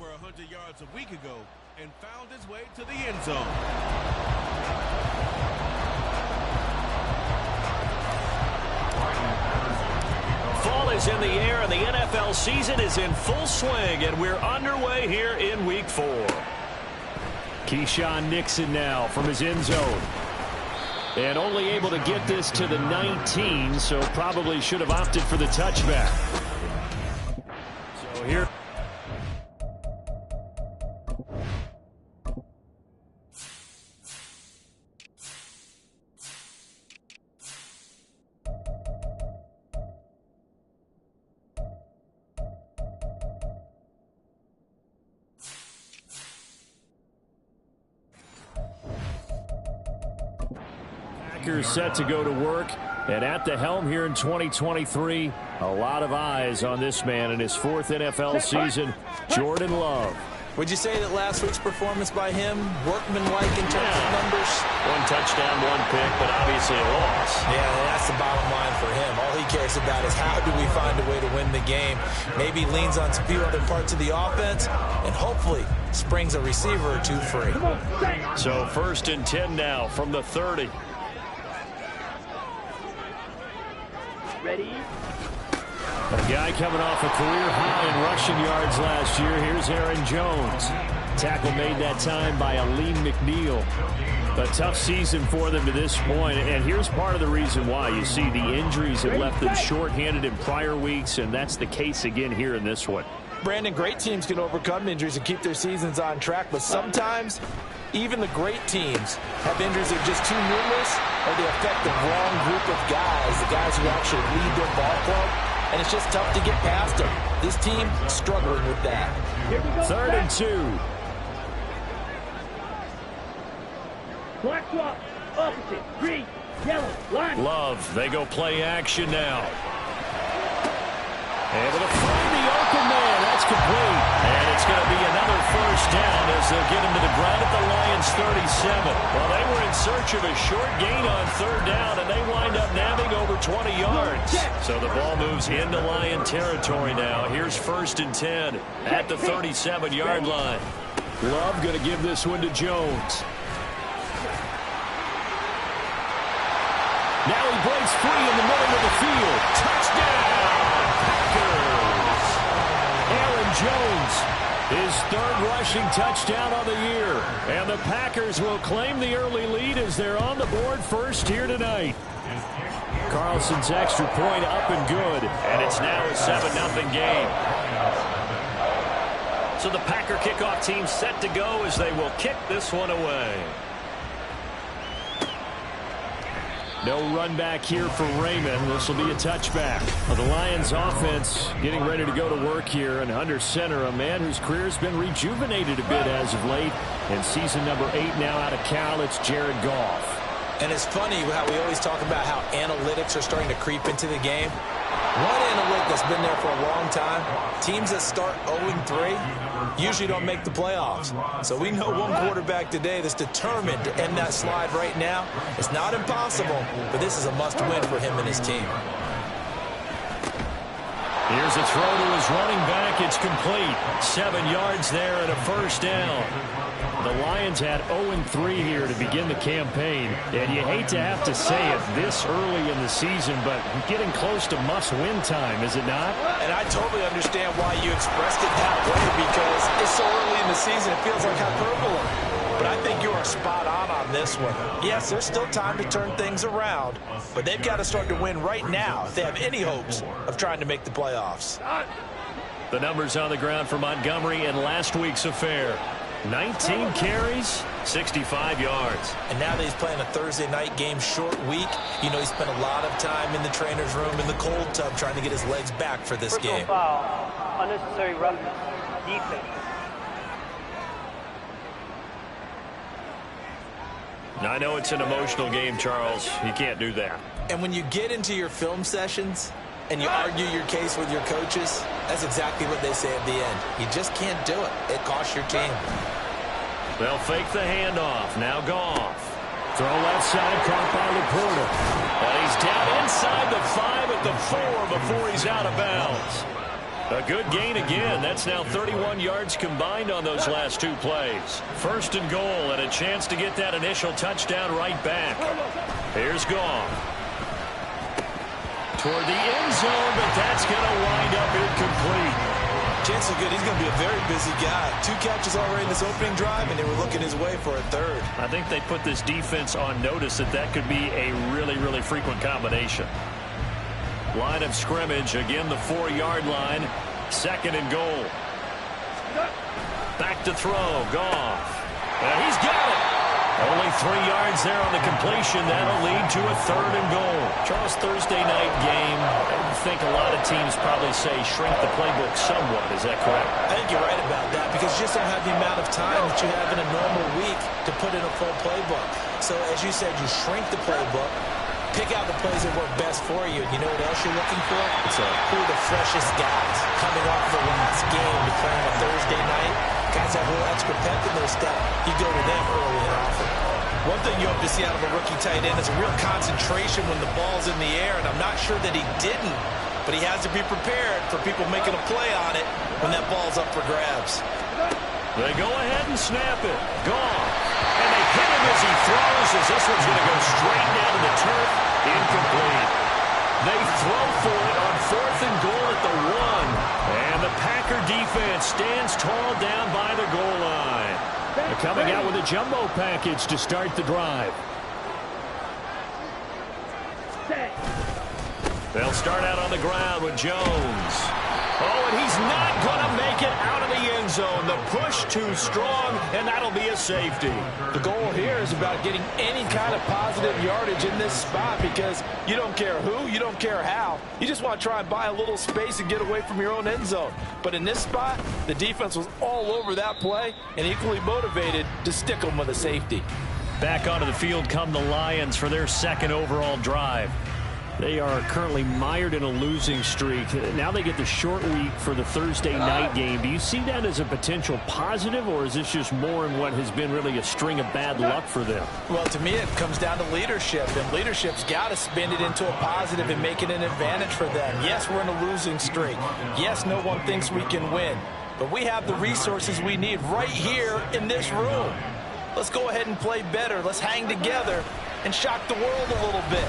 over 100 yards a week ago and found his way to the end zone. Fall is in the air, and the NFL season is in full swing, and we're underway here in Week 4. Keyshawn Nixon now from his end zone. And only able to get this to the 19, so probably should have opted for the touchback. So here. Set to go to work, and at the helm here in 2023, a lot of eyes on this man in his 4th NFL season, Jordan Love. Would you say that last week's performance by him, workmanlike in terms of numbers? 1 touchdown, 1 pick, but obviously a loss. Yeah, that's the bottom line for him. All he cares about is how do we find a way to win the game. Maybe leans on a few other parts of the offense, and hopefully springs a receiver or two free. So 1st and 10 now from the 30. Ready? A guy coming off a career high in rushing yards last year. Here's Aaron Jones. Tackle made that time by Aleem McNeil. A tough season for them to this point, and here's part of the reason why. You see the injuries have left them shorthanded in prior weeks, and that's the case again here in this one. Brandon, great teams can overcome injuries and keep their seasons on track, but sometimes even the great teams have injuries that are just too numerous, or they affect the wrong group of guys, the guys who actually lead their ball club, and it's just tough to get past them. This team struggling with that. 3rd and 2. Black swap, opposite, green, yellow, line. Love, they go play action now. Able to find the open man. That's complete. And it's going to be another 1st down as they'll get him to the ground at the Lions 37. Well, they were in search of a short gain on 3rd down, and they wind up nabbing over 20 yards. So the ball moves into Lion territory now. Here's 1st and 10 at the 37-yard line. Love going to give this one to Jones. Now he breaks free in the middle of the field. Touchdown! Aaron Jones, his 3rd rushing touchdown on the year. And the Packers will claim the early lead as they're on the board first here tonight. Carlson's extra point up and good. And it's now a 7-0 game. So the Packer kickoff team set to go as they will kick this one away. No run back here for Raymond. This will be a touchback. Well, the Lions offense getting ready to go to work here, and under center, a man whose career has been rejuvenated a bit as of late. And season number 8 now out of Cal, it's Jared Goff. And it's funny how we always talk about how analytics are starting to creep into the game. One analytic that's been there for a long time, teams that start 0-3 usually don't make the playoffs. So we know one quarterback today that's determined to end that slide right now. It's not impossible, but this is a must-win for him and his team. Here's a throw to his running back. It's complete. 7 yards there and a 1st down. The Lions had 0-3 here to begin the campaign, and you hate to have to say it this early in the season, but getting close to must-win time, is it not? And I totally understand why you expressed it that way, because it's so early in the season, it feels like hyperbole. But I think you are spot on this one. Yes, there's still time to turn things around, but they've got to start to win right now if they have any hopes of trying to make the playoffs. The numbers on the ground for Montgomery in last week's affair. 19 carries, 65 yards. And now that he's playing a Thursday night game, short week, you know he spent a lot of time in the trainer's room in the cold tub trying to get his legs back for this game. Foul, unnecessary roughness, defense. Now, I know it's an emotional game, Charles. You can't do that. And when you get into your film sessions and you argue your case with your coaches, that's exactly what they say at the end. You just can't do it. It costs your team. They'll fake the handoff. Now Goff. Throw left side, caught by Laporta. And he's down inside the 5 at the 4 before he's out of bounds. A good gain again. That's now 31 yards combined on those last 2 plays. First and goal, and a chance to get that initial touchdown right back. Here's Goff. Toward the end zone, but that's going to wind up incomplete. Chances are good. He's going to be a very busy guy. 2 catches already in this opening drive, and they were looking his way for a third. I think they put this defense on notice that could be a really, really frequent combination. Line of scrimmage, again the 4-yard line. Second and goal. Back to throw, Goff. And he's got it. Only 3 yards there on the completion. That'll lead to a third and goal. Charles, Thursday night game, I think a lot of teams probably say shrink the playbook somewhat. Is that correct? I think you're right about that because you just don't have the amount of time that you have in a normal week to put in a full playbook. So as you said, you shrink the playbook, pick out the plays that work best for you. You know what else you're looking for? Who are the freshest guys coming off the last game to play on a Thursday night? Guys have a little extra pep in their step. You go to them early and often. One thing you hope to see out of a rookie tight end is a real concentration when the ball's in the air, and I'm not sure that he didn't, but he has to be prepared for people making a play on it when that ball's up for grabs. They go ahead and snap it. Gone. And they hit him as he throws, as this one's going to go straight down to the turf. Incomplete. They throw for it on 4th and goal at the 1. And the Packer defense stands tall down by the goal line. They're coming out with a jumbo package to start the drive. They'll start out on the ground with Jones. Oh, and he's not going to make it out of the end zone. The push too strong, and that'll be a safety. The goal here is about getting any kind of positive yardage in this spot because you don't care who, you don't care how. You just want to try and buy a little space and get away from your own end zone. But in this spot, the defense was all over that play and equally motivated to stick them with a safety. Back onto the field come the Lions for their 2nd overall drive. They are currently mired in a losing streak. Now they get the short week for the Thursday night game. Do you see that as a potential positive, or is this just more in what has been really a string of bad luck for them? Well, to me, it comes down to leadership, and leadership's got to spin it into a positive and make it an advantage for them. Yes, we're in a losing streak. Yes, no one thinks we can win, but we have the resources we need right here in this room. Let's go ahead and play better. Let's hang together and shock the world a little bit.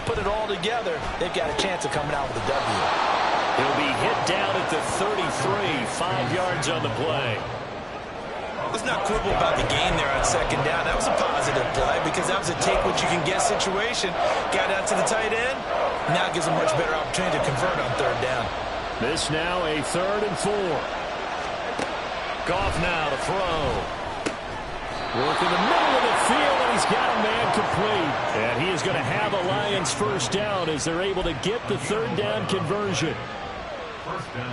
Put it all together, they've got a chance of coming out with a W. He'll be hit down at the 33, 5 yards on the play. Let's not quibble about the gain there on 2nd down. That was a positive play because that was a take-what-you-can-get situation. Got out to the tight end. Now gives a much better opportunity to convert on 3rd down. This now a 3rd and 4. Goff now to throw. Work in the middle of the field, and he's got a man complete. And he is going to have a Lions 1st down as they're able to get the 3rd down conversion.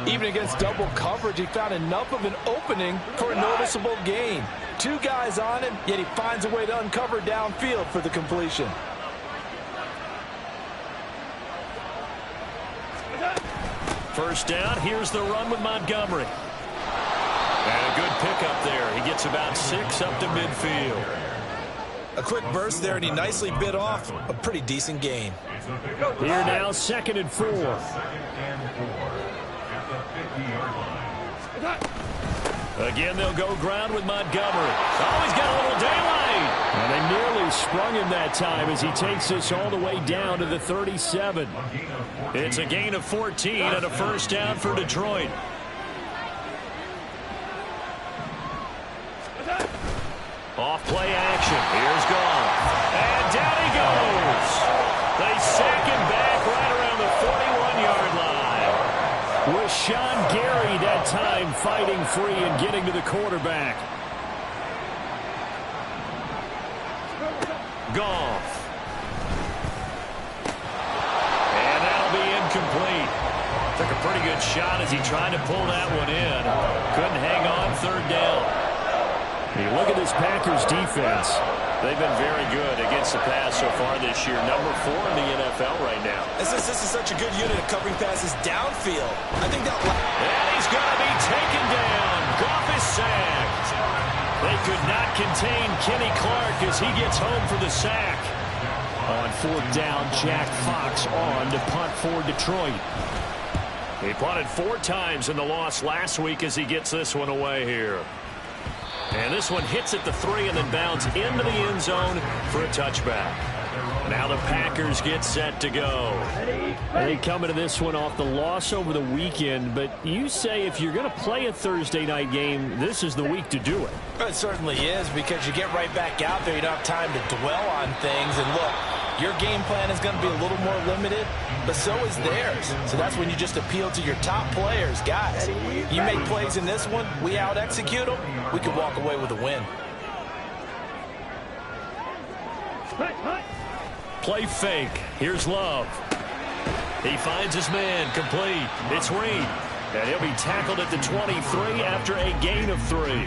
Even against double coverage, he found enough of an opening for a noticeable gain. 2 guys on him, yet he finds a way to uncover downfield for the completion. First down, here's the run with Montgomery. And a good pickup there. He gets about 6 up to midfield. A quick burst there, and he nicely bit off a pretty decent gain. Here now, 2nd and 4. Again, they'll go ground with Montgomery. Oh, he's got a little daylight. And they nearly sprung him that time as he takes this all the way down to the 37. It's a gain of 14 and a 1st down for Detroit. Off play action. Here's Goff. And down he goes. They sack him back right around the 41-yard line. With Sean Gary that time fighting free and getting to the quarterback. Goff. And that'll be incomplete. Took a pretty good shot as he tried to pull that one in. Couldn't hang on 3rd down. You look at this Packers defense. They've been very good against the pass so far this year. Number 4 in the NFL right now. This is such a good unit of covering passes downfield. I think that... And he's going to be taken down. Goff is sacked. They could not contain Kenny Clark as he gets home for the sack. On 4th down, Jack Fox on to punt for Detroit. He punted 4 times in the loss last week as he gets this one away here. And this one hits at the 3 and then bounds into the end zone for a touchback. Now the Packers get set to go. They come into this one off the loss over the weekend, but you say if you're going to play a Thursday night game, this is the week to do it. It certainly is, because you get right back out there. You don't have time to dwell on things. And look, your game plan is going to be a little more limited, but so is theirs. So that's when you just appeal to your top players. Guys, you make plays in this one, we out-execute them, we can walk away with a win. Play fake. Here's Love. He finds his man complete. It's Reed. And he'll be tackled at the 23 after a gain of 3.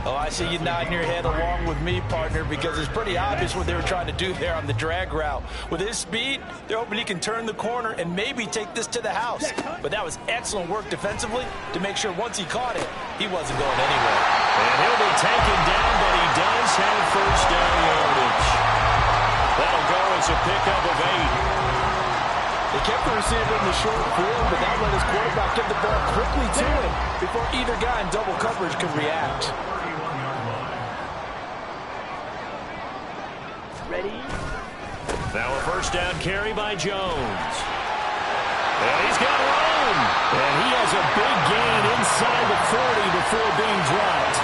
Oh, I see you nodding your head along with me, partner, because it's pretty obvious what they were trying to do there on the drag route. With his speed, they're hoping he can turn the corner and maybe take this to the house. But that was excellent work defensively to make sure once he caught it, he wasn't going anywhere. And he'll be taken down, but he does have first down yardage. That'll go as a pickup of 8. They kept the receiver in the short field, but that let his quarterback get the ball quickly to him before either guy in double coverage could react. Ready? Now a first down carry by Jones. And he's got room. And he has a big gain inside the 40 before being dropped.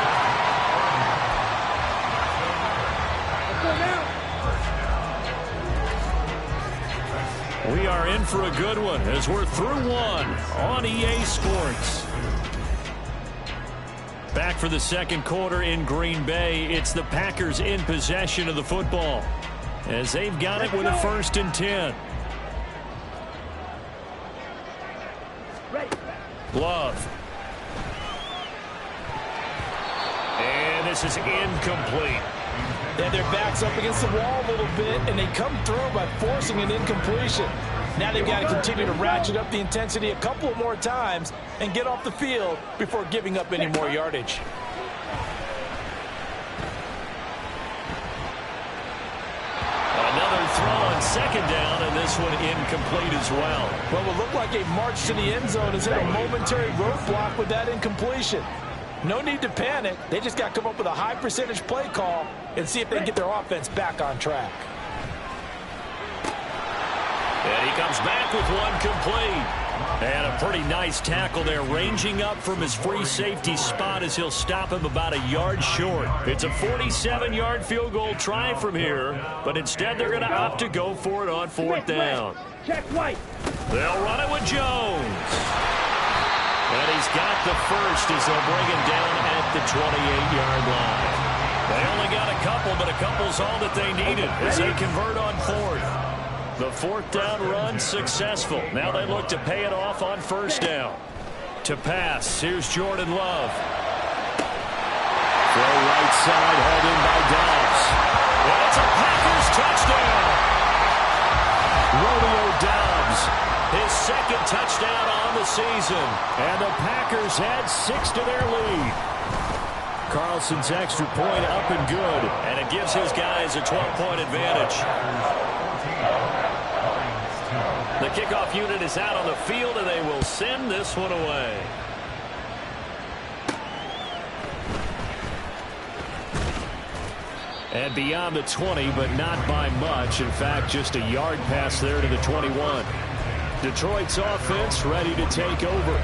We are in for a good one as we're through one on EA Sports. Back for the second quarter in Green Bay. It's the Packers in possession of the football as they've got it with a 1st and 10. Love. And this is incomplete. And their back's up against the wall a little bit, and they come through by forcing an incompletion. Now they've got to continue to ratchet up the intensity a couple more times and get off the field before giving up any more yardage. Another throw on 2nd down, and this one incomplete as well. Well, it looked like a march to the end zone has hit a momentary roadblock with that incompletion. No need to panic. They just got to come up with a high percentage play call and see if they can get their offense back on track. And he comes back with one complete. And a pretty nice tackle there, ranging up from his free safety spot as he'll stop him about a yard short. It's a 47-yard field goal try from here, but instead they're going to opt to go for it on 4th down. Check White. They'll run it with Jones. And he's got the first as they'll bring him down at the 28-yard line. They only got a couple, but a couple's all that they needed as they convert on 4th. The 4th down run successful. Now they look to pay it off on 1st down. To pass, here's Jordan Love. Throw right side, hauled in by Dobbs. And it's a Packers touchdown. Romeo Dobbs, his 2nd touchdown on the season. And the Packers add 6 to their lead. Carlson's extra point up and good. And it gives his guys a 12-point advantage. The kickoff unit is out on the field, and they will send this one away. And beyond the 20, but not by much. In fact, just a yard pass there to the 21. Detroit's offense ready to take over.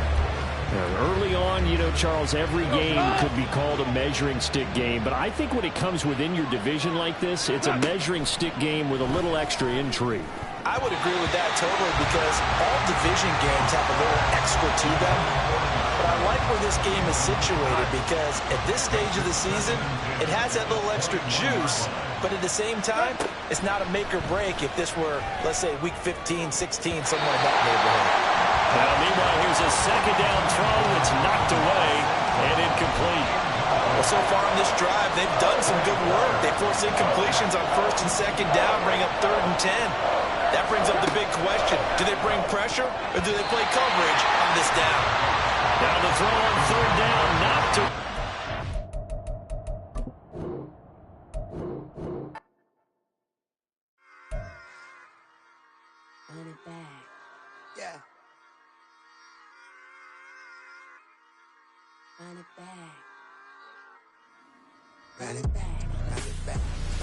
Early on, you know, Charles, every game could be called a measuring stick game. But I think when it comes within your division like this, it's a measuring stick game with a little extra intrigue. I would agree with that totally, because all division games have a little extra to them. But I like where this game is situated, because at this stage of the season, it has that little extra juice. But at the same time, it's not a make or break if this were, let's say, week 15, 16, somewhere in that neighborhood. Now, meanwhile, here's a 2nd down throw that's knocked away and incomplete. Well, so far on this drive, they've done some good work. They force incompletions on 1st and 2nd down, bring up 3rd and 10. That brings up the big question. Do they bring pressure, or do they play coverage on this down? Now the throw on 3rd down, knocked to... Run it back. Yeah. Run it back.